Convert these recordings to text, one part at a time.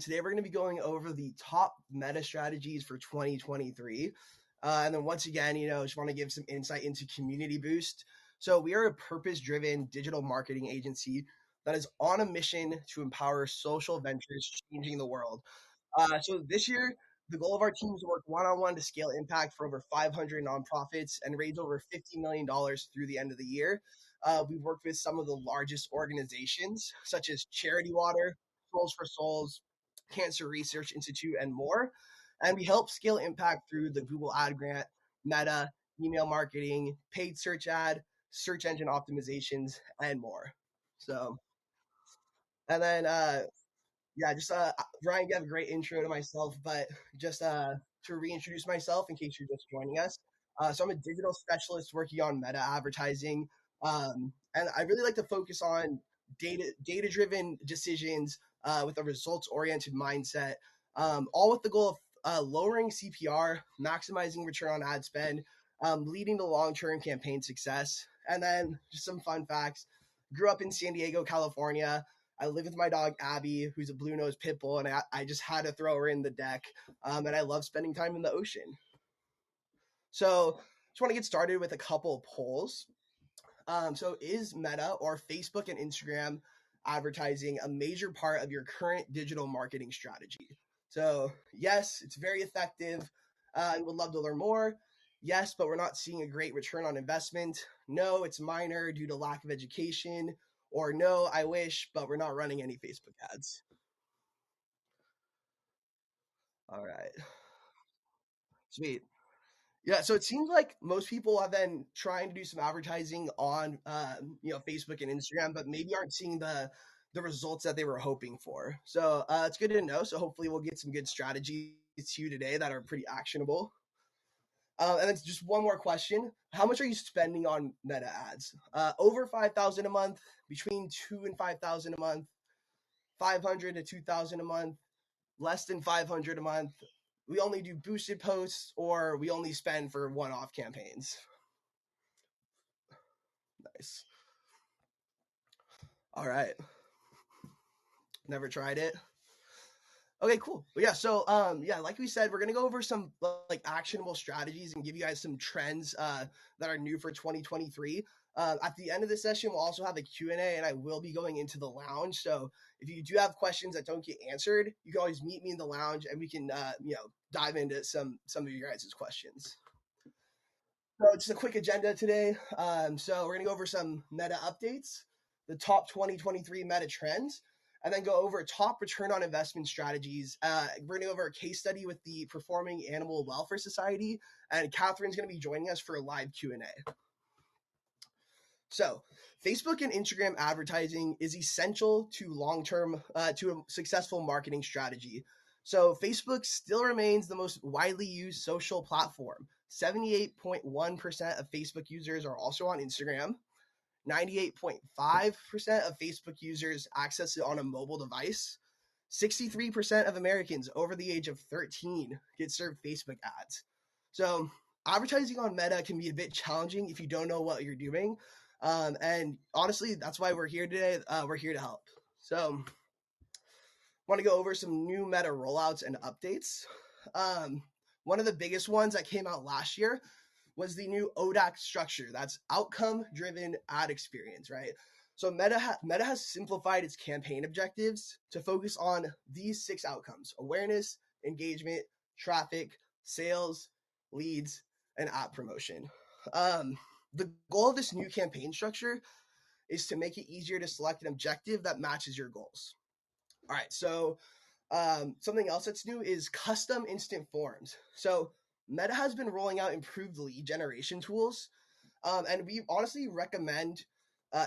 Today we're going to be going over the top meta strategies for 2023. And then once again, just want to give some insight into Community Boost. So we are a purpose-driven digital marketing agency that is on a mission to empower social ventures changing the world. So this year, the goal of our team is to work one-on-one to scale impact for over 500 nonprofits and raise over $50 million through the end of the year. We've worked with some of the largest organizations, such as Charity Water, Souls for Souls, Cancer Research Institute, and more. And we help scale impact through the Google Ad Grant, Meta, email marketing, paid search ad, search engine optimizations, and more. So, and then yeah, just Ryan gave a great intro to myself, but just to reintroduce myself in case you're just joining us. So I'm a digital specialist working on meta advertising, and I really like to focus on data driven decisions with a results oriented mindset, all with the goal of lowering CPR, maximizing return on ad spend, leading to long term campaign success. And then just some fun facts. Grew up in San Diego, California. I live with my dog Abby, who's a blue nose pit bull, and I just had to throw her in the deck. And I love spending time in the ocean. So just want to get started with a couple polls. So is Meta or Facebook and Instagram advertising a major part of your current digital marketing strategy? So yes, it's very effective. I would love to learn more. Yes, but we're not seeing a great return on investment. No, it's minor due to lack of education. Or no, I wish, but we're not running any Facebook ads. All right. Sweet. Yeah, so it seems like most people have been trying to do some advertising on Facebook and Instagram, but maybe aren't seeing the results that they were hoping for. So it's good to know. So hopefully we'll get some good strategies to you today that are pretty actionable. And then just one more question: how much are you spending on Meta ads? Over 5,000 a month, between 2 and 5,000 a month, 500 to 2,000 a month, less than 500 a month. We only do boosted posts, or we only spend for one-off campaigns. Nice. All right. Never tried it. Okay, cool. But yeah, so yeah, like we said, we're gonna go over some like actionable strategies and give you guys some trends that are new for 2023. At the end of the session, we'll also have a Q&A, and I will be going into the lounge. So if you do have questions that don't get answered, you can always meet me in the lounge, and we can dive into some of your guys' questions. So just a quick agenda today. So we're gonna go over some meta updates, the top 2023 meta trends, and then go over top return on investment strategies. We're gonna go over a case study with the Performing Animal Welfare Society, and Catherine's gonna be joining us for a live Q&A. So Facebook and Instagram advertising is essential to long-term, to a successful marketing strategy. So Facebook still remains the most widely used social platform. 78.1% of Facebook users are also on Instagram. 98.5% of Facebook users access it on a mobile device. 63% of Americans over the age of 13 get served Facebook ads. So advertising on Meta can be a bit challenging if you don't know what you're doing. And honestly, that's why we're here today. We're here to help. So want to go over some new Meta rollouts and updates. One of the biggest ones that came out last year was the new ODAC structure. That's outcome-driven ad experience, right? So Meta has simplified its campaign objectives to focus on these 6 outcomes: awareness, engagement, traffic, sales, leads, and app promotion. The goal of this new campaign structure is to make it easier to select an objective that matches your goals. All right, so something else that's new is custom instant forms. So Meta has been rolling out improved lead generation tools, and we honestly recommend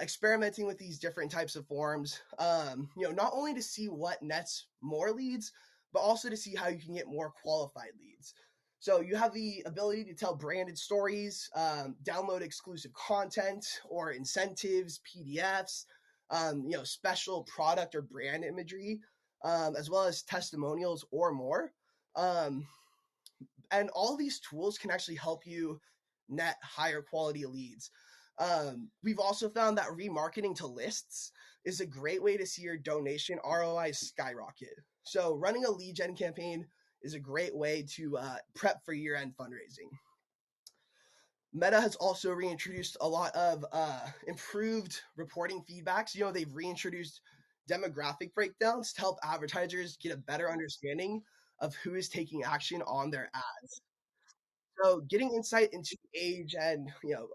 experimenting with these different types of forms. Not only to see what nets more leads, but also to see how you can get more qualified leads. So you have the ability to tell branded stories, download exclusive content or incentives, PDFs, special product or brand imagery, as well as testimonials or more. And all these tools can actually help you net higher quality leads. We've also found that remarketing to lists is a great way to see your donation ROI skyrocket. So running a lead gen campaign is a great way to prep for year-end fundraising. Meta has also reintroduced a lot of improved reporting feedbacks. They've reintroduced demographic breakdowns to help advertisers get a better understanding of who is taking action on their ads. So getting insight into age and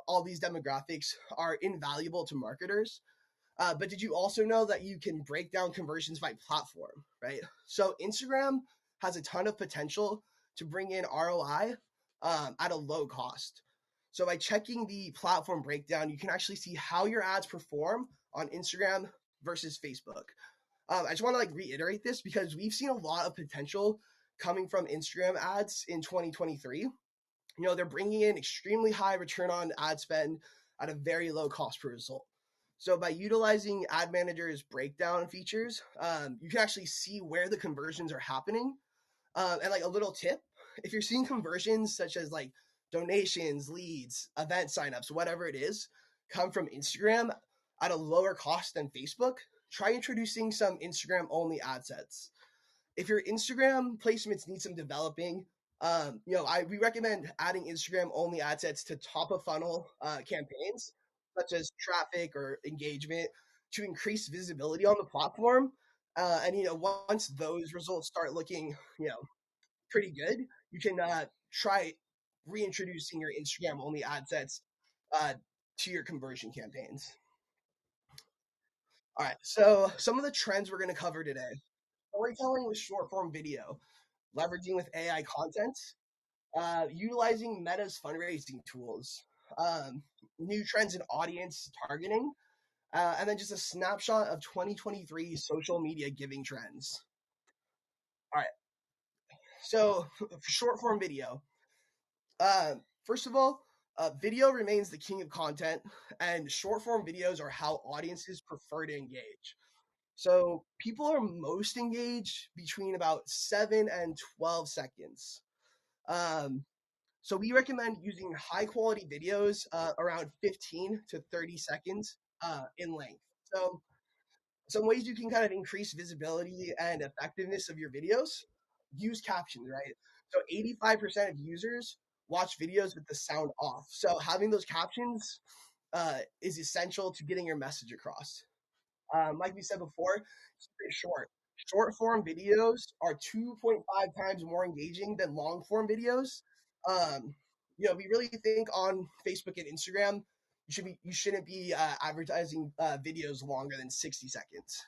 all these demographics are invaluable to marketers. But did you also know that you can break down conversions by platform, right? So Instagram has a ton of potential to bring in ROI at a low cost. So by checking the platform breakdown, you can actually see how your ads perform on Instagram versus Facebook. I just want to reiterate this because we've seen a lot of potential coming from Instagram ads in 2023. They're bringing in extremely high return on ad spend at a very low cost per result. So by utilizing ad manager's breakdown features, you can actually see where the conversions are happening. And a little tip, if you're seeing conversions such as donations, leads, event signups, whatever it is, come from Instagram at a lower cost than Facebook, try introducing some Instagram only ad sets. If your Instagram placements need some developing, we recommend adding Instagram only ad sets to top of funnel campaigns, such as traffic or engagement, to increase visibility on the platform. And once those results start looking, pretty good, you can try reintroducing your Instagram only ad sets uh, to your conversion campaigns. All right, so some of the trends we're going to cover today: storytelling with short form video, leveraging with AI content, utilizing Meta's fundraising tools, um, new trends in audience targeting, and then just a snapshot of 2023 social media giving trends. All right, so for short form video, first of all, video remains the king of content, and short form videos are how audiences prefer to engage. So people are most engaged between about 7 and 12 seconds. Um, So we recommend using high quality videos around 15 to 30 seconds in length. So some ways you can kind of increase visibility and effectiveness of your videos: use captions, right? So 85% of users watch videos with the sound off. So having those captions is essential to getting your message across. Like we said before, keep it short. Short form videos are 2.5 times more engaging than long form videos. Um, we really think on Facebook and Instagram, you shouldn't be advertising videos longer than 60 seconds.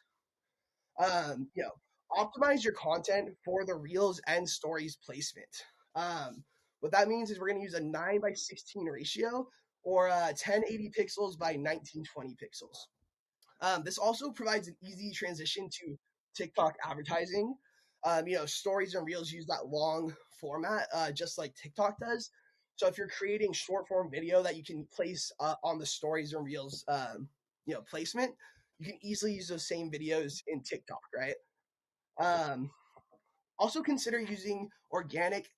Um, you know, Optimize your content for the reels and stories placement. What that means is we're going to use a 9:16 ratio or 1080 pixels by 1920 pixels. This also provides an easy transition to TikTok advertising. Stories and reels use that long format, just like TikTok does. So if you're creating short form video that you can place on the stories and reels, placement, you can easily use those same videos in TikTok, right? Um, Also consider using organic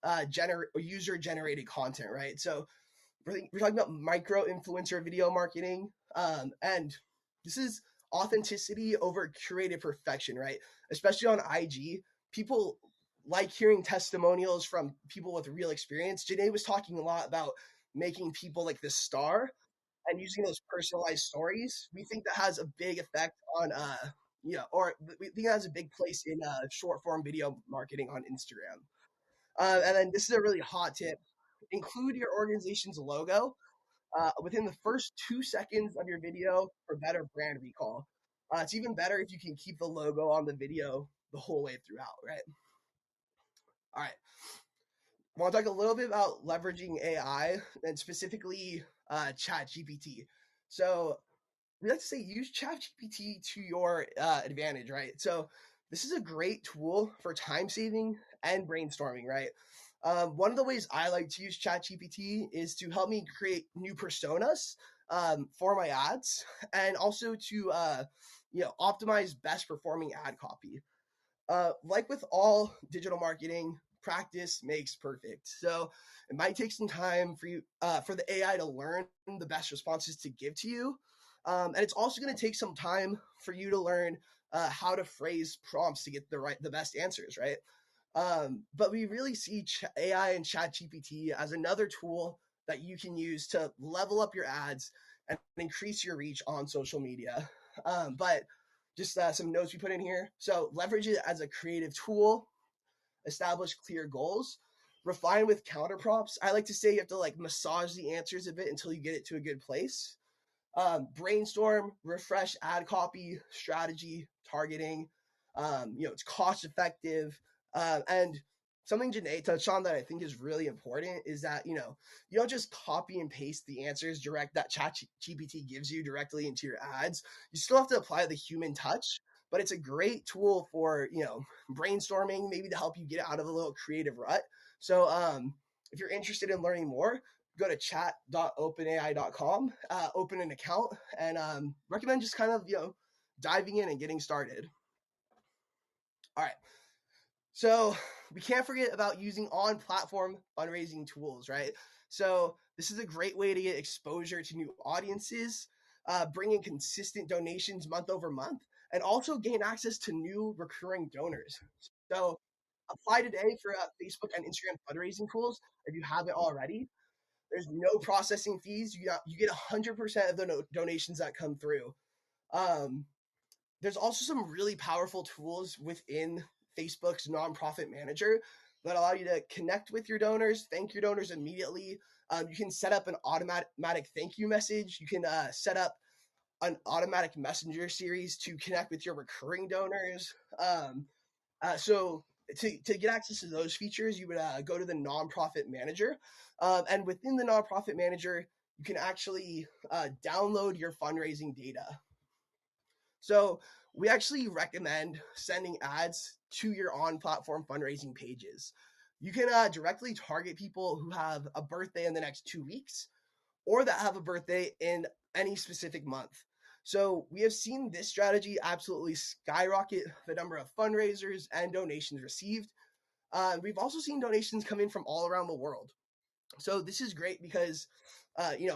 user generated content, right? So we're talking about micro influencer video marketing, and this is authenticity over curated perfection, right? Especially on IG, people like hearing testimonials from people with real experience. Janae was talking a lot about making people like the star and using those personalized stories. We think that has a big effect on or we think that has a big place in short form video marketing on Instagram. And then this is a really hot tip: include your organization's logo within the first 2 seconds of your video for better brand recall. It's even better if you can keep the logo on the video the whole way throughout, right? All right. I want to talk a little bit about leveraging AI and specifically Chat GPT. So we like to say use ChatGPT to your advantage, right? So this is a great tool for time saving and brainstorming, right? One of the ways I like to use ChatGPT is to help me create new personas for my ads, and also to optimize best performing ad copy. Like with all digital marketing, practice makes perfect. So it might take some time for you for the AI to learn the best responses to give to you, and it's also going to take some time for you to learn how to phrase prompts to get the best answers, right? But we really see AI and ChatGPT as another tool that you can use to level up your ads and increase your reach on social media. But just some notes we put in here. So leverage it as a creative tool, establish clear goals, refine with counter prompts. I like to say you have to like massage the answers a bit until you get it to a good place. Brainstorm, refresh ad copy, strategy, targeting. It's cost effective. And something Janae touched on that I think is really important is that, you don't just copy and paste the answers direct that chat GPT gives you directly into your ads. You still have to apply the human touch, but it's a great tool for, brainstorming, maybe to help you get out of a little creative rut. So if you're interested in learning more, go to chat.openai.com, open an account, and recommend just kind of, diving in and getting started. All right. So we can't forget about using on-platform fundraising tools, right? So this is a great way to get exposure to new audiences, bring in consistent donations month over month, and also gain access to new recurring donors. So apply today for Facebook and Instagram fundraising tools if you haven't already. There's no processing fees. You get 100% of the donations that come through. Um, there's also some really powerful tools within Facebook's nonprofit manager that allow you to connect with your donors, thank your donors immediately. You can set up an automatic thank you message. You can set up an automatic messenger series to connect with your recurring donors. So to get access to those features, you would go to the nonprofit manager. And within the nonprofit manager, you can actually download your fundraising data. So we actually recommend sending ads to your on-platform fundraising pages. You can directly target people who have a birthday in the next 2 weeks or that have a birthday in any specific month. So we have seen this strategy absolutely skyrocket the number of fundraisers and donations received. We've also seen donations come in from all around the world. So this is great because,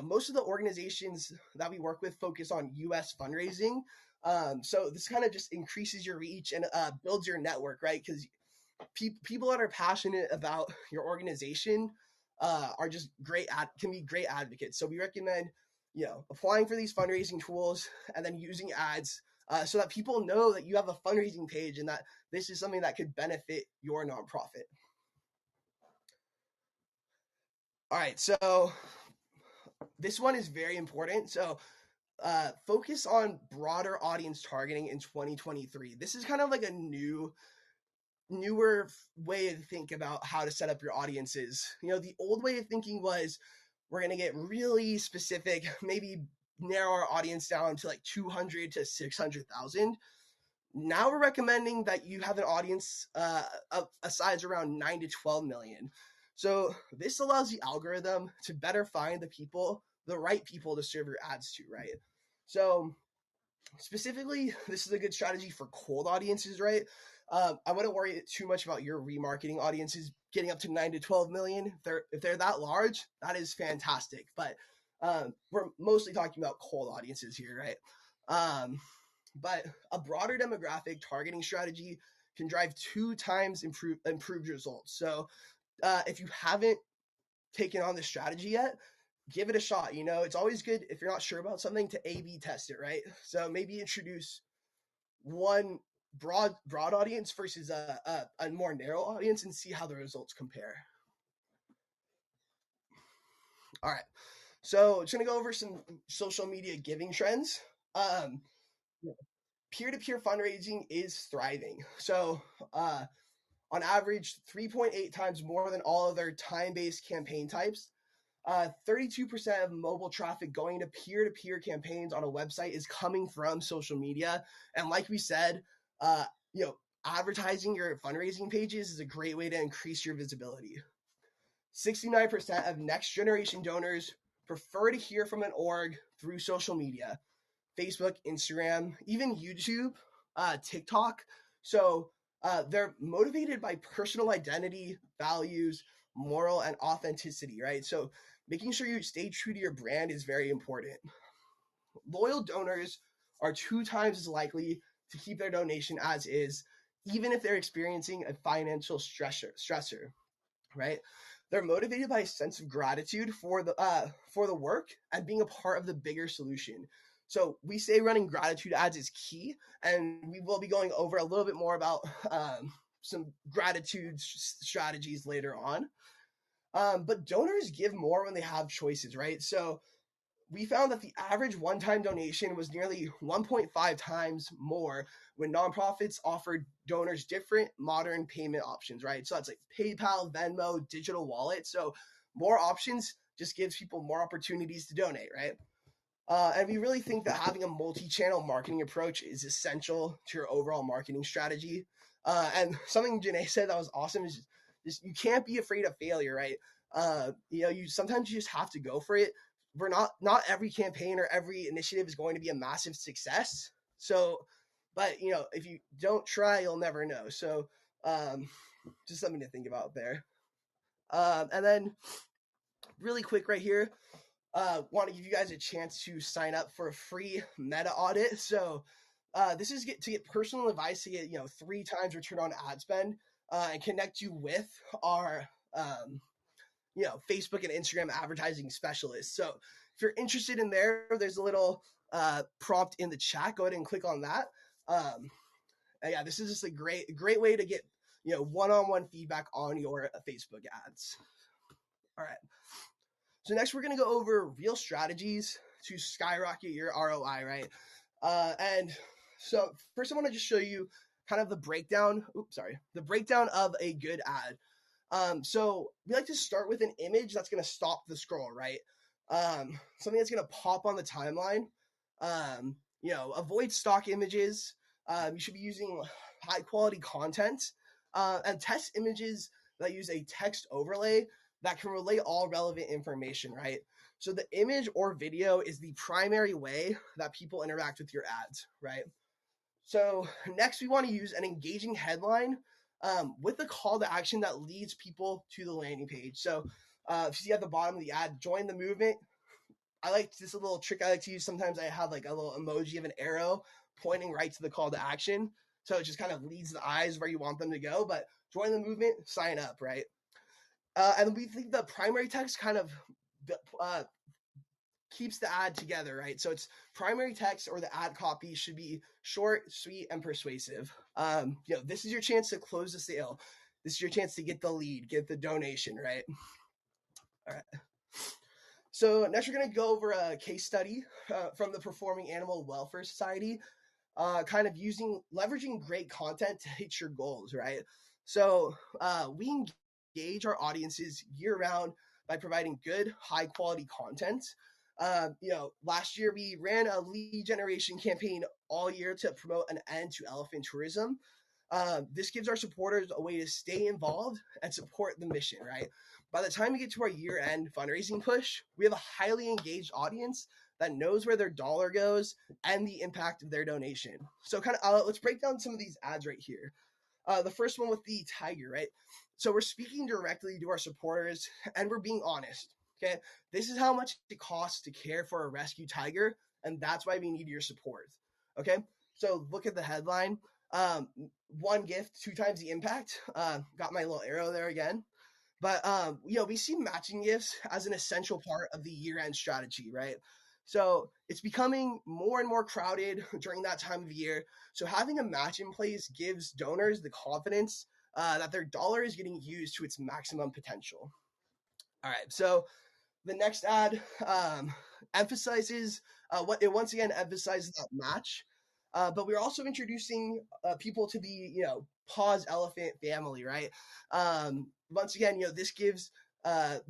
most of the organizations that we work with focus on U.S. fundraising. So this kind of just increases your reach and builds your network, right? Because people that are passionate about your organization are just can be great advocates. So we recommend, applying for these fundraising tools and then using ads so that people know that you have a fundraising page and that this is something that could benefit your nonprofit. All right, so this one is very important. So focus on broader audience targeting in 2023. This is kind of like a newer way to think about how to set up your audiences. The old way of thinking was we're going to get really specific, maybe narrow our audience down to like 200 to 600,000. Now we're recommending that you have an audience of a size around 9 to 12 million. So this allows the algorithm to better find the right people to serve your ads to, right? So specifically, this is a good strategy for cold audiences, right? I wouldn't worry too much about your remarketing audiences getting up to 9 to 12 million. If they're that large, that is fantastic. But we're mostly talking about cold audiences here, right? But a broader demographic targeting strategy can drive 2 times improved results. So if you haven't taken on this strategy yet, give it a shot. It's always good if you're not sure about something to A/B test it, right? So maybe introduce one broad audience versus a more narrow audience and see how the results compare. All right. So it's going to go over some social media giving trends. Peer-to-peer fundraising is thriving. So on average, 3.8 times more than all other time-based campaign types. 32% of mobile traffic going to peer-to-peer campaigns on a website is coming from social media. And like we said, advertising your fundraising pages is a great way to increase your visibility. 69% of next generation donors prefer to hear from an org through social media, Facebook, Instagram, even YouTube, TikTok. So they're motivated by personal identity, values, moral, and authenticity, right? So making sure you stay true to your brand is very important. Loyal donors are 2 times as likely to keep their donation as is, even if they're experiencing a financial stressor, right? They're motivated by a sense of gratitude for the work and being a part of the bigger solution. So we say running gratitude ads is key, and we will be going over a little bit more about some gratitude strategies later on. But donors give more when they have choices, right? So we found that the average one-time donation was nearly 1.5 times more when nonprofits offered donors different modern payment options, right? So that's like PayPal, Venmo, digital wallet. So more options just gives people more opportunities to donate, right? And we really think that having a multi-channel marketing approach is essential to your overall marketing strategy. And something Janae said that was awesome is just you can't be afraid of failure, right? You sometimes you just have to go for it. We're not every campaign or every initiative is going to be a massive success. So, but if you don't try, you'll never know. So, um, just something to think about there. And then really quick right here, want to give you guys a chance to sign up for a free meta audit. So this is to get personal advice to get 3 times return on ad spend and connect you with our Facebook and Instagram advertising specialists. So if you're interested in there's a little prompt in the chat. Go ahead and click on that. And yeah, this is just a great way to get one-on-one feedback on your Facebook ads. All right. So next we're going to go over real strategies to skyrocket your ROI, right? And so first I want to just show you kind of the breakdown of a good ad. So we like to start with an image that's going to stop the scroll, right? Something that's going to pop on the timeline. Avoid stock images. You should be using high quality content and test images that use a text overlay that can relay all relevant information, right? So the image or video is the primary way that people interact with your ads, right? So next we want to use an engaging headline with a call to action that leads people to the landing page. So if you see at the bottom of the ad, join the movement. I like this little trick I like to use. Sometimes I have like a little emoji of an arrow pointing right to the call to action. So it just kind of leads the eyes where you want them to go. But join the movement, sign up, right? And we think the primary text kind of keeps the ad together, right? So it's primary text or the ad copy should be short, sweet, and persuasive. This is your chance to close the sale. This is your chance to get the lead, get the donation, right? All right. So next we're going to go over a case study from the Performing Animal Welfare Society, kind of leveraging great content to hit your goals, right? So we engage our audiences year round by providing good, high quality content. Last year we ran a lead generation campaign all year to promote an end to elephant tourism. This gives our supporters a way to stay involved and support the mission, right? By the time we get to our year-end fundraising push, we have a highly engaged audience that knows where their dollar goes and the impact of their donation. So let's break down some of these ads right here. The first one with the tiger, right? So we're speaking directly to our supporters and we're being honest, okay? This is how much it costs to care for a rescue tiger, and that's why we need your support, okay? So look at the headline. One gift, 2 times the impact. Got my little arrow there again. But we see matching gifts as an essential part of the year-end strategy, right? So it's becoming more and more crowded during that time of year. So having a match in place gives donors the confidence that their dollar is getting used to its maximum potential. All right, so the next ad emphasizes once again emphasizes that match. But we're also introducing people to the Pause Elephant family, right? Once again, this gives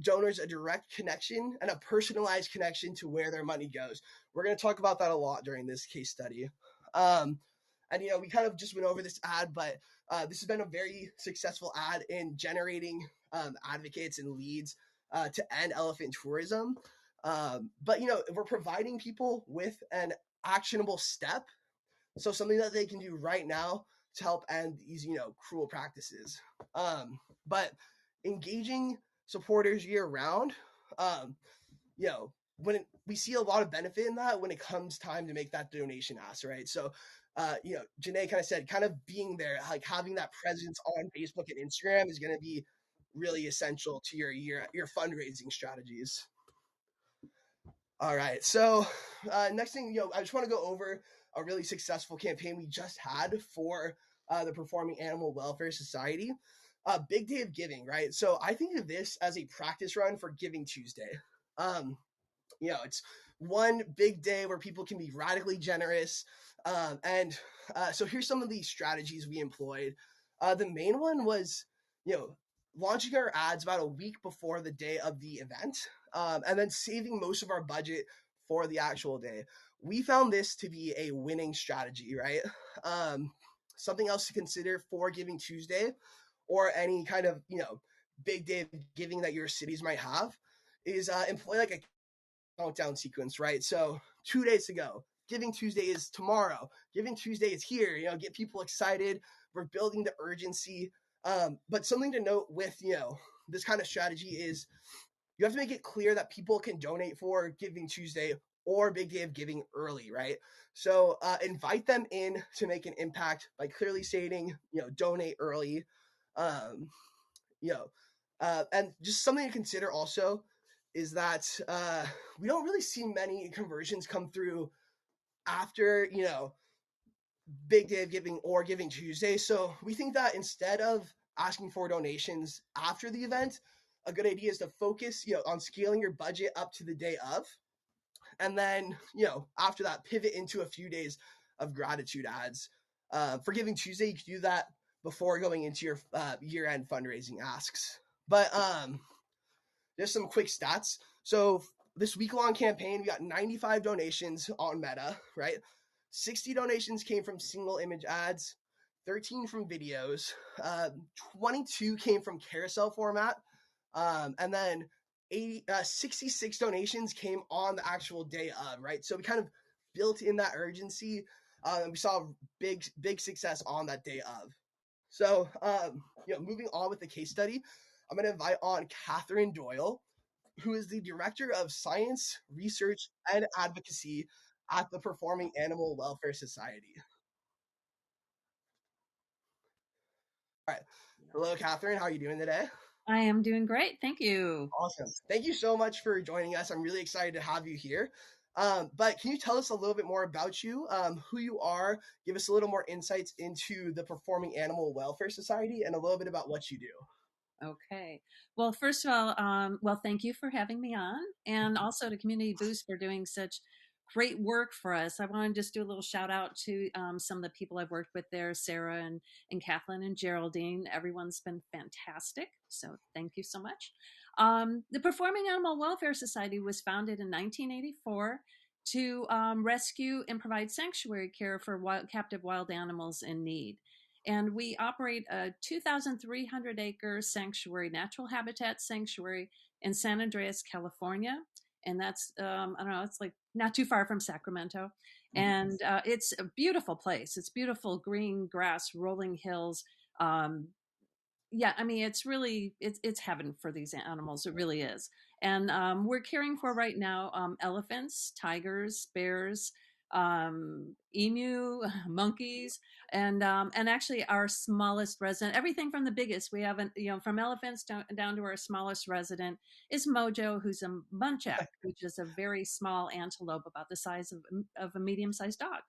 donors a direct connection and a personalized connection to where their money goes. We're going to talk about that a lot during this case study. And we kind of just went over this ad, but this has been a very successful ad in generating advocates and leads to end elephant tourism. But we're providing people with an actionable step, so something that they can do right now to help end these cruel practices. But engaging supporters year round, when we see a lot of benefit in that when it comes time to make that donation ask, right? So Janae kind of said, kind of being there, like having that presence on Facebook and Instagram is going to be really essential to your fundraising strategies. All right. So next thing, I just want to go over a really successful campaign we just had for the Performing Animal Welfare Society. Big Day of Giving, right? So I think of this as a practice run for Giving Tuesday. Um, it's one big day where people can be radically generous. And so here's some of the strategies we employed. The main one was, you know, launching our ads about a week before the day of the event, and then saving most of our budget for the actual day. We found this to be a winning strategy, right? Um, Something else to consider for Giving Tuesday or any kind of, big day of giving that your cities might have is employ like a countdown sequence, right? So 2 days ago, Giving Tuesday is tomorrow. Giving Tuesday is here. Get people excited. We're building the urgency. But something to note with this kind of strategy is you have to make it clear that people can donate for Giving Tuesday or Big Day of Giving early, right? So invite them in to make an impact by clearly stating, donate early. Um, you know, and just something to consider also is that we don't really see many conversions come through after Big Day of Giving or Giving Tuesday. So we think that instead of asking for donations after the event, a good idea is to focus on scaling your budget up to the day of, and then after that pivot into a few days of gratitude ads. For Giving Tuesday, you can do that before going into your year-end fundraising asks. But there's some quick stats. So this week-long campaign, we got 95 donations on Meta, right? 60 donations came from single image ads, 13 from videos, 22 came from carousel format, and then 66 donations came on the actual day of, right? So we kind of built in that urgency, and we saw big success on that day of. So, moving on with the case study, I'm going to invite on Catherine Doyle, who is the Director of Science, Research, and Advocacy at the Performing Animal Welfare Society. All right. Hello, Catherine. How are you doing today? I am doing great. Thank you. Awesome. Thank you so much for joining us. I'm really excited to have you here. But can you tell us a little bit more about you, who you are, give us a little more insights into the Performing Animal Welfare Society, and a little bit about what you do? Okay. Well, first of all, thank you for having me on, and also to Community Boost for doing such great work for us. I want to just do a little shout out to some of the people I've worked with there, Sarah and Kathleen and Geraldine. Everyone's been fantastic. So thank you so much. The Performing Animal Welfare Society was founded in 1984 to rescue and provide sanctuary care for captive wild animals in need. And we operate a 2,300 acre sanctuary, natural habitat sanctuary in San Andreas, California. And that's, I don't know, it's like not too far from Sacramento. And it's a beautiful place. It's beautiful green grass, rolling hills. Yeah, I mean, it's heaven for these animals. It really is. And we're caring for right now elephants, tigers, bears, emu, monkeys, and actually our smallest resident. Everything from the biggest. We haven't, from elephants down to our smallest resident is Mojo, who's a munchak, which is a very small antelope, about the size of a medium-sized dog.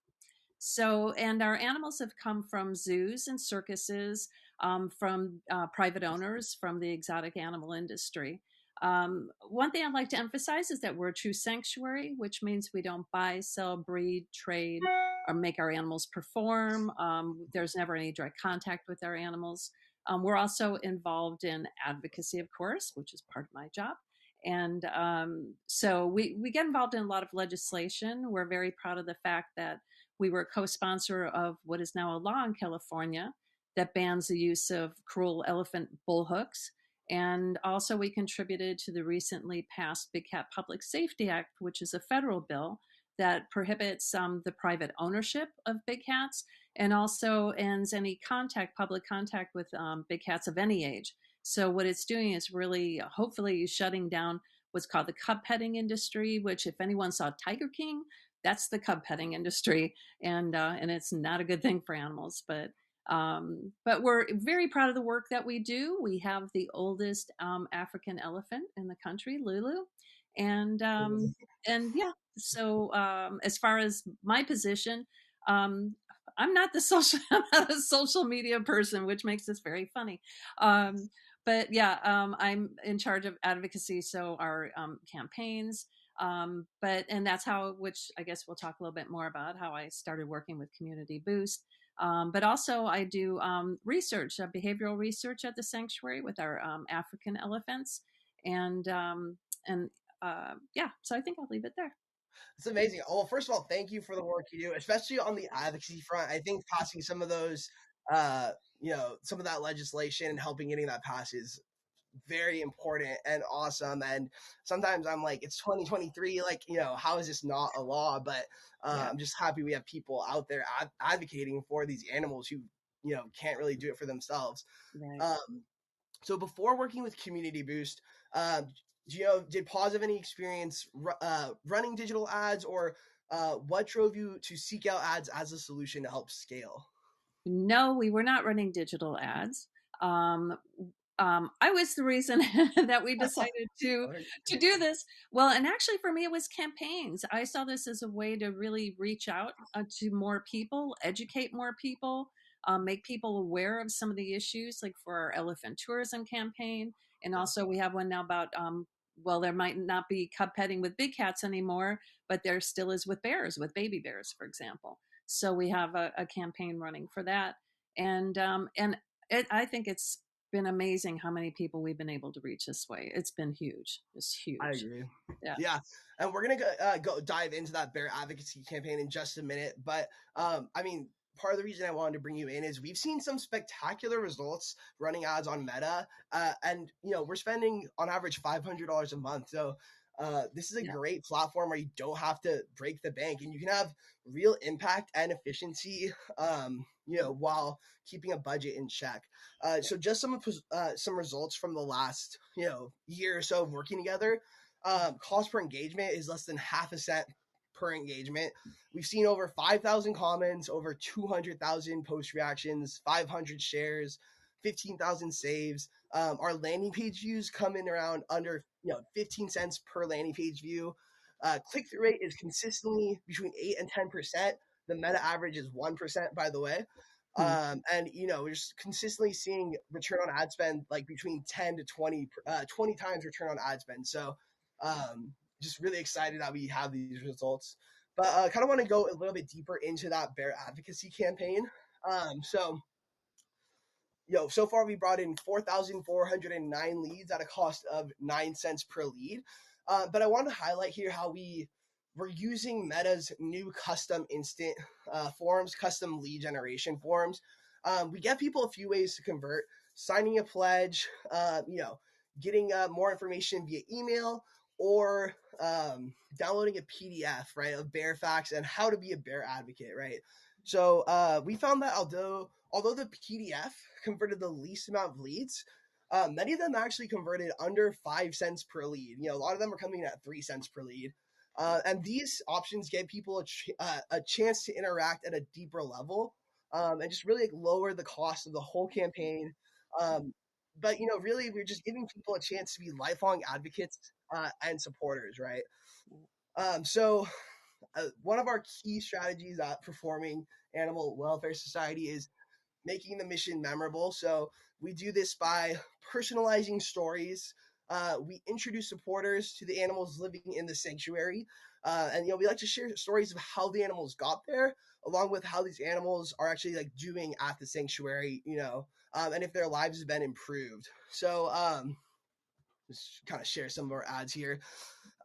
So, and our animals have come from zoos and circuses, from private owners, from the exotic animal industry. One thing I'd like to emphasize is that we're a true sanctuary, which means we don't buy, sell, breed, trade, or make our animals perform. There's never any direct contact with our animals. We're also involved in advocacy, of course, which is part of my job. And so we get involved in a lot of legislation. We're very proud of the fact that we were a co-sponsor of what is now a law in California that bans the use of cruel elephant bullhooks. And also we contributed to the recently passed Big Cat Public Safety Act, which is a federal bill that prohibits the private ownership of big cats and also ends any public contact with big cats of any age. So what it's doing is really, hopefully, shutting down what's called the cub petting industry, which if anyone saw Tiger King, that's the cub petting industry, and it's not a good thing for animals. But we're very proud of the work that we do. We have the oldest African elephant in the country, Lulu, and um, and yeah. So as far as my position, um, I'm not the social I'm not a social media person, which makes this very funny. Um, but yeah, I'm in charge of advocacy, so our campaigns. And that's how, which I guess we'll talk a little bit more about how I started working with Community Boost. But also, I do research, behavioral research at the sanctuary with our African elephants, and um, and yeah. So I think I'll leave it there. It's amazing. Well, first of all, thank you for the work you do, especially on the advocacy front. I think passing some of those, some of that legislation and helping getting that passed is very important and awesome. And sometimes I'm like, it's 2023. Like, how is this not a law? But Yeah, I'm just happy we have people out there advocating for these animals who, can't really do it for themselves. right. Um, so before working with Community Boost, uh, did Pause have any experience running digital ads, or what drove you to seek out ads as a solution to help scale? No, we were not running digital ads. Um, I was the reason that we decided to do this. Well, and actually, for me, it was campaigns. I saw this as a way to really reach out to more people, educate more people, make people aware of some of the issues, like for our elephant tourism campaign. And Yeah, also, we have one now about well, there might not be cub petting with big cats anymore, but there still is with bears, with baby bears, for example. So we have a campaign running for that, and I think it's been amazing how many people we've been able to reach this way. It's been huge. It's I huge. agree. Yeah. Yeah, and we're gonna go dive into that bear advocacy campaign in just a minute. But I mean, part of the reason I wanted to bring you in is we've seen some spectacular results running ads on Meta, and we're spending on average $500 a month. So this is a Yeah. great platform where you don't have to break the bank, and you can have real impact and efficiency. While keeping a budget in check. So just some results from the last year or so of working together. Cost per engagement is less than half a cent per engagement. We've seen over 5,000 comments, over 200,000 post reactions, 500 shares, 15,000 saves. Our landing page views come in around under 15 cents per landing page view. Click through rate is consistently between 8 and 10%. The meta average is 1%, by the way. Hmm. And we're just consistently seeing return on ad spend like between 10 to 20 times return on ad spend. So um, just really excited that we have these results. But kind of want to go a little bit deeper into that bear advocacy campaign. So so far we brought in 4,409 leads at a cost of 9 cents per lead. But I want to highlight here how we're using Meta's new custom instant forms, custom lead generation forms. We get people a few ways to convert: signing a pledge, getting more information via email, or downloading a PDF, right, of bear facts and how to be a bear advocate, right? So we found that although the PDF converted the least amount of leads, many of them actually converted under 5 cents per lead. A lot of them are coming in at 3 cents per lead. And these options give people a chance to interact at a deeper level, and just really lower the cost of the whole campaign. But really, we're just giving people a chance to be lifelong advocates and supporters, right? So one of our key strategies at Performing Animal Welfare Society is making the mission memorable. So we do this by personalizing stories. We introduce supporters to the animals living in the sanctuary. And we like to share stories of how the animals got there, along with how these animals are actually like doing at the sanctuary, and if their lives have been improved. So just kind of share some of our ads here.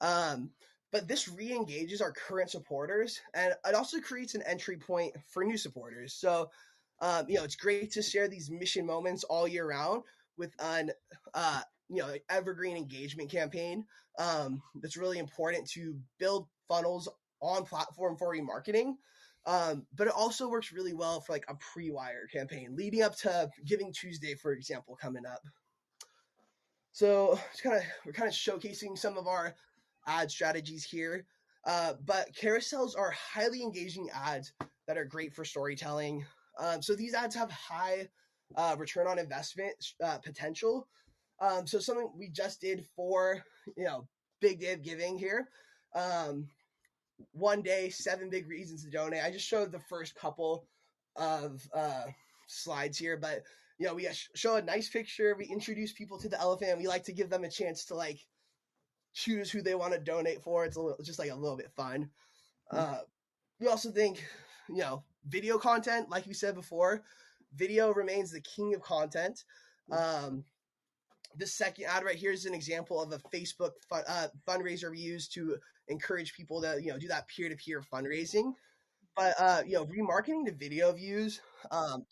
Um, but this re-engages our current supporters, and it also creates an entry point for new supporters. So, it's great to share these mission moments all year round with an evergreen engagement campaign. That's really important to build funnels on platform for remarketing. But it also works really well for like a pre-wire campaign leading up to Giving Tuesday, for example, coming up. So we're kind of showcasing some of our ad strategies here. But carousels are highly engaging ads that are great for storytelling. So these ads have high return on investment potential. So something we just did for, you know, Big Day of Giving here. Um, one day, 7 big reasons to donate. I just showed the first couple of slides here, but you know, we show a nice picture. We introduce people to the elephant. We like to give them a chance to like choose who they want to donate for. It's a little, just like a little bit fun. Uh, we also think, you know, video content, like we said before, video remains the king of content. Um, this second ad right here is an example of a Facebook fundraiser we use to encourage people to, you know, do that peer-to-peer fundraising. But you know, remarketing to video views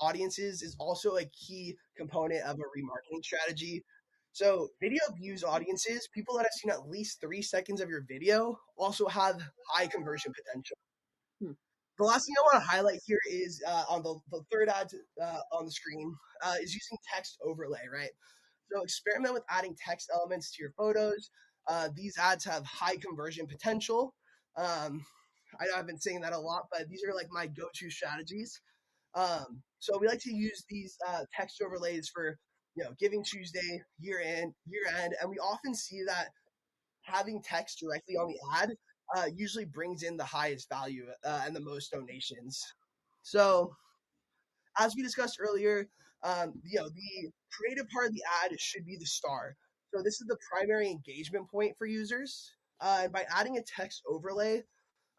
audiences is also a key component of a remarketing strategy. So video views audiences, people that have seen at least 3 seconds of your video, also have high conversion potential. Hmm. The last thing I want to highlight here is on the third ad on the screen is using text overlay, right? So experiment with adding text elements to your photos. These ads have high conversion potential. I know I've been saying that a lot, but these are like my go-to strategies. So we like to use these text overlays for, you know, Giving Tuesday, year end, and we often see that having text directly on the ad usually brings in the highest value and the most donations. So as we discussed earlier, you know, the creative part of the ad should be the star. So this is the primary engagement point for users. And by adding a text overlay,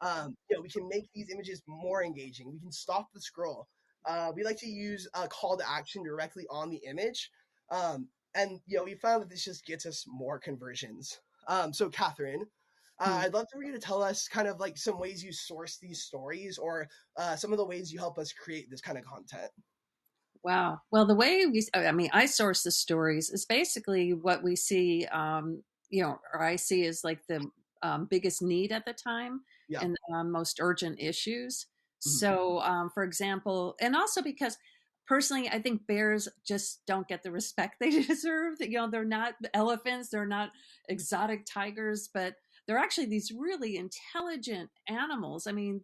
you know, we can make these images more engaging. We can stop the scroll. We like to use a call to action directly on the image. And, you know, we found that this just gets us more conversions. So, Catherine, Hmm. I'd love for you to tell us kind of like some ways you source these stories or some of the ways you help us create this kind of content. Wow. Well, the way I mean, I source the stories is basically what we see, or I see is like the biggest need at the time Yeah. and most urgent issues. Mhm. So, for example, and also because personally, I think bears just don't get the respect they deserve. They're not elephants, they're not exotic tigers, but they're actually these really intelligent animals. I mean,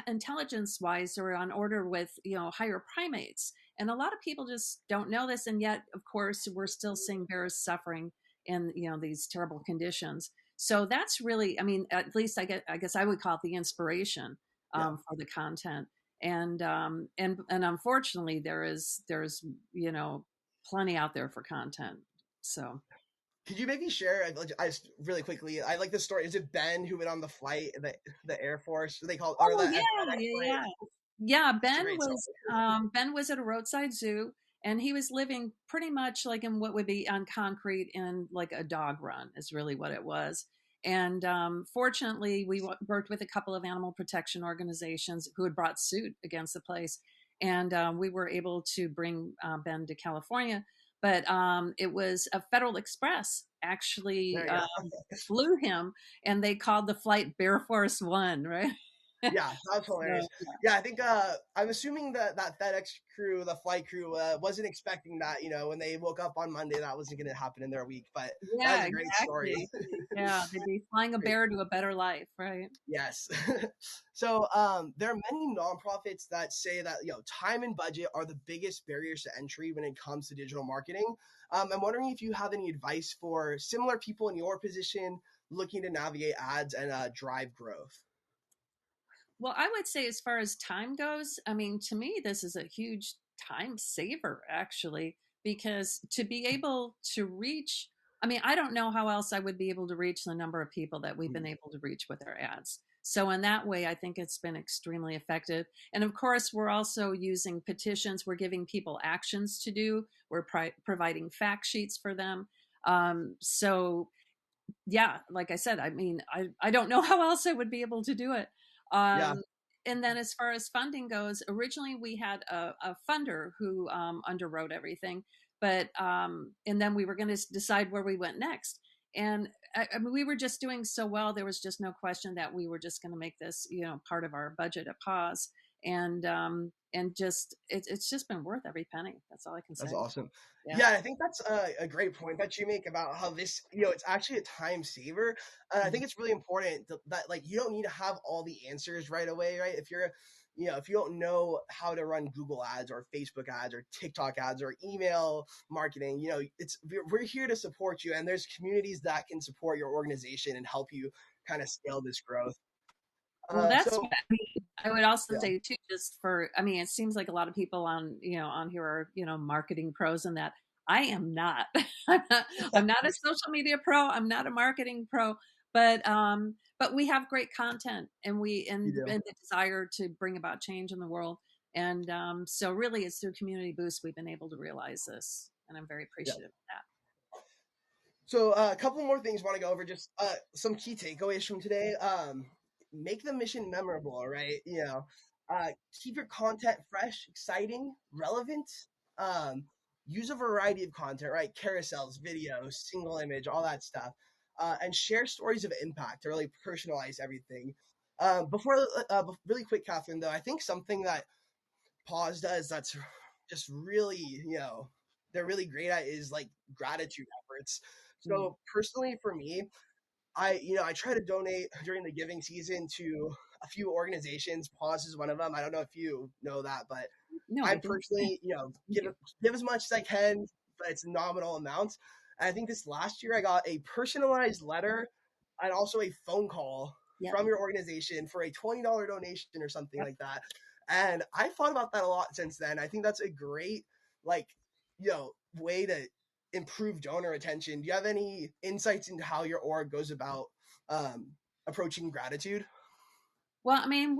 intelligence wise, they're on order with, higher primates. And a lot of people just don't know this. And yet, of course, we're still seeing bears suffering in, these terrible conditions. So that's really, I mean, at least I guess I would call it the inspiration Yeah. for the content. And unfortunately, there's, plenty out there for content. So. Could you maybe share, really quickly? I like this story. Is it Ben who went on the flight, the Air Force? They call or the Oh yeah, FedEx yeah, flight? yeah. Yeah, It's a great story. Ben was at a roadside zoo, and he was living pretty much like in what would be on concrete in like a dog run is really what it was. And fortunately, we worked with a couple of animal protection organizations who had brought suit against the place, and we were able to bring Ben to California. But it was a Federal Express actually There you go. flew him, and they called the flight Bear Force One, right? Yeah, that's hilarious. So, Yeah, I think I'm assuming that that FedEx crew, the flight crew, wasn't expecting that. You know, when they woke up on Monday, that wasn't going to happen in their week. But that is yeah, a great story. exactly. Yeah, they'd be flying a Great. bear to a better life, right? Yes. So there are many nonprofits that say that, you know, time and budget are the biggest barriers to entry when it comes to digital marketing. I'm wondering if you have any advice for similar people in your position looking to navigate ads and drive growth. Well, I would say as far as time goes, I mean, to me, this is a huge time saver, actually, because to be able to reach, I mean, I don't know how else I would be able to reach the number of people that we've been Mhm. able to reach with our ads. So, in that way, I think it's been extremely effective. And of course, we're also using petitions. We're giving people actions to do. We're providing fact sheets for them. So, yeah, like I said, I mean, I don't know how else I would be able to do it. Yeah. Um, and then as far as funding goes, originally we had a funder who underwrote everything, but and then we were going to decide where we went next. And I mean, we were just doing so well. There was just no question that we were just going to make this, part of our budget at pause. and just it's just been worth every penny. That's all I can That's say. awesome. Yeah. Yeah, I think that's a great point that you make about how this, it's actually a time saver. And I Mhm. think it's really important that like you don't need to have all the answers right away, right? If you're, if you don't know how to run Google ads or Facebook ads or TikTok ads or email marketing, we're here to support you, and there's communities that can support your organization and help you kind of scale this growth. Well, that's So what I mean. I would also yeah, say too, just for, I mean, it seems like a lot of people on, on here are, marketing pros and that. I am not. I'm not a social media pro. I'm not a marketing pro, but we have great content and you do. and the desire to bring about change in the world. And so really it's through Community Boost we've been able to realize this. And I'm very Yeah. appreciative of that. So a couple more things I want to go over. Just some key takeaways from today. Make the mission memorable, right? Keep your content fresh, exciting, relevant. Um, Use a variety of content, right? Carousels, videos, single image, all that stuff, and share stories of impact to really personalize everything. Really quick, Catherine, though, I think something that Pause does that's just really, they're really great at is like gratitude efforts. Mm. So personally for me, I try to donate during the giving season to a few organizations. Pause is one of them. I don't know if you know that, but No, I I didn't. personally, Thank you. give as much as I can, but it's nominal amounts. And I think this last year I got a personalized letter and also a phone call Yep. from your organization for a $20 donation or something Yep. like that. And I thought about that a lot since then. I think that's a great like, way to improve donor attention. Do you have any insights into how your org goes about um, approaching gratitude? Well, I mean,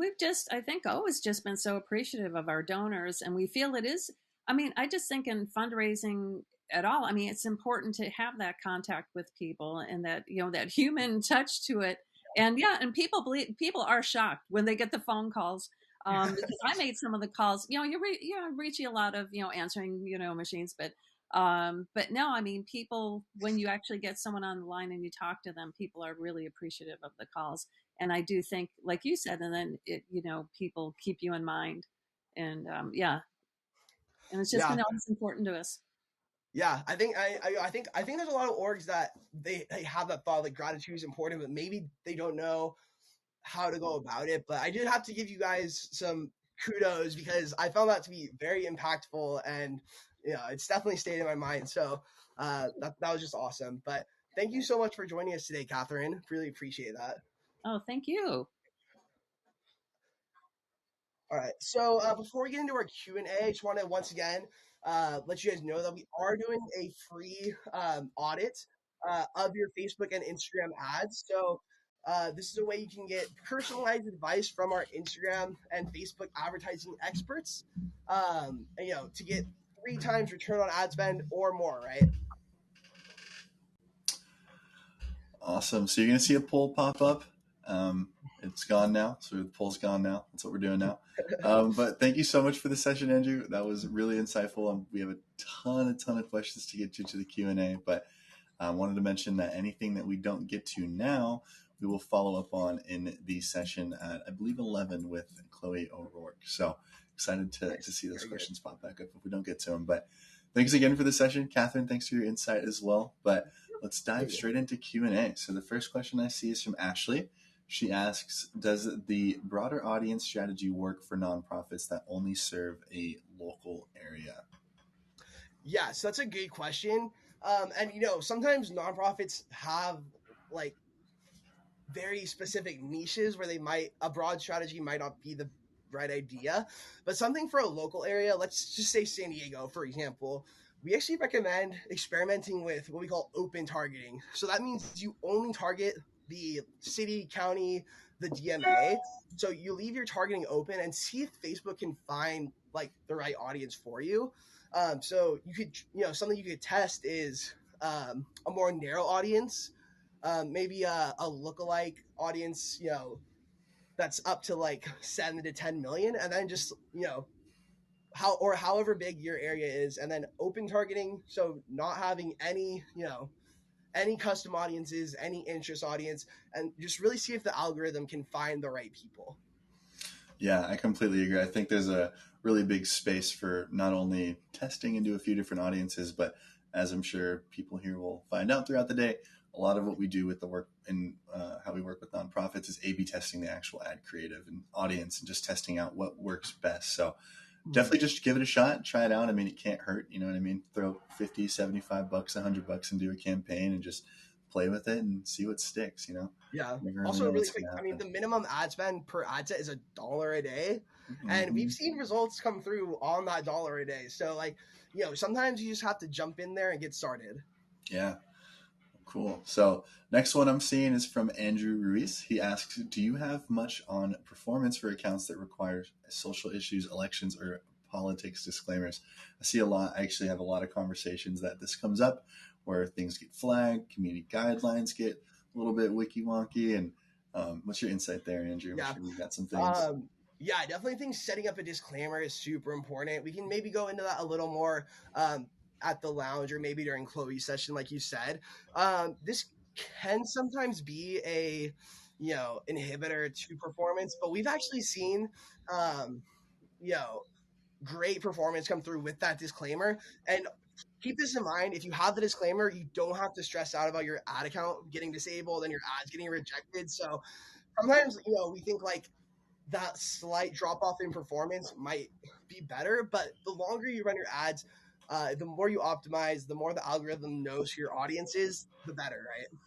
I think, always just been so appreciative of our donors. And we feel it is, I mean, I just think in fundraising at all, I mean, it's important to have that contact with people and that, that human touch to it. And yeah, and people are shocked when they get the phone calls. Because I made some of the calls, you're reaching a lot of, answering, machines, but no, I mean, people, when you actually get someone on the line and you talk to them, people are really appreciative of the calls. And I do think, like you said, and then people keep you in mind, and yeah, and it's just Yeah, been always important to us. yeah, I think there's a lot of orgs that they have that thought like gratitude is important, but maybe they don't know how to go about it. But I did have to give you guys some kudos because I found that to be very impactful, and it's definitely stayed in my mind. So that was just awesome. But thank you so much for joining us today, Catherine. Really appreciate that. Oh, thank you. All right. So before we get into our Q&A, I just want to once again let you guys know that we are doing a free audit of your Facebook and Instagram ads. So this is a way you can get personalized advice from our Instagram and Facebook advertising experts, and, to get 3 times return on ad spend or more, right? Awesome. So you're going to see a poll pop up. Um, it's gone now. So the poll's gone now. That's what we're doing now. But thank you so much for the session, Andrew. That was really insightful. We have a ton of questions to get to the Q&A, but I wanted to mention that anything that we don't get to now, we will follow up on in the session at, I believe, 11 with Chloe O'Rourke. So excited to see those questions pop back up if we don't get to them. But thanks again for the session. Catherine, thanks for your insight as well. But let's dive straight into Q&A. So the first question I see is from Ashley. She asks, does the broader audience strategy work for nonprofits that only serve a local area? Yeah, so that's a good question. And sometimes nonprofits have like very specific niches where a broad strategy might not be the right idea, but something for a local area, let's just say San Diego, for example, we actually recommend experimenting with what we call open targeting. So that means you only target the city, county, the DMA. So you leave your targeting open and see if Facebook can find like the right audience for you. So you could, something you could test is a more narrow audience, maybe a lookalike audience, that's up to like 7 to 10 million, and then just however big your area is, and then open targeting. So not having any custom audiences, any interest audience, and just really see if the algorithm can find the right people. Yeah, I completely agree. I think there's a really big space for not only testing into a few different audiences, but as I'm sure people here will find out throughout the day, a lot of what we do with the work and how we work with nonprofits is A/B testing the actual ad creative and audience and just testing out what works best. So definitely just give it a shot, try it out. I mean, it can't hurt. You know what I mean? Throw 50, 75 bucks, $100 into a campaign and just play with it and see what sticks, you know? Yeah. Never really Also, know really what's quick, going to I mean, happen. the minimum ad spend per ad set is $1 a day, and we've Mm-hmm. seen results come through on that dollar a day. So, like, sometimes you just have to jump in there and get started. Yeah. Cool. So next one I'm seeing is from Andrew Ruiz. He asks, "Do you have much on performance for accounts that require social issues, elections, or politics disclaimers?" I see a lot. I actually have a lot of conversations that this comes up, where things get flagged, community guidelines get a little bit wiki wonky. And what's your insight there, Andrew? I'm Yeah. sure you've got some things. Um, yeah, I definitely think setting up a disclaimer is super important. We can maybe go into that a little more at the lounge or maybe during Chloe's session, like you said. This can sometimes be a inhibitor to performance, but we've actually seen um, you know great performance come through with that disclaimer. And keep this in mind: if you have the disclaimer, you don't have to stress out about your ad account getting disabled and your ads getting rejected. So sometimes we think like that slight drop off in performance might be better, but the longer you run your ads, the more you optimize, the more the algorithm knows who your audience is, the better, right?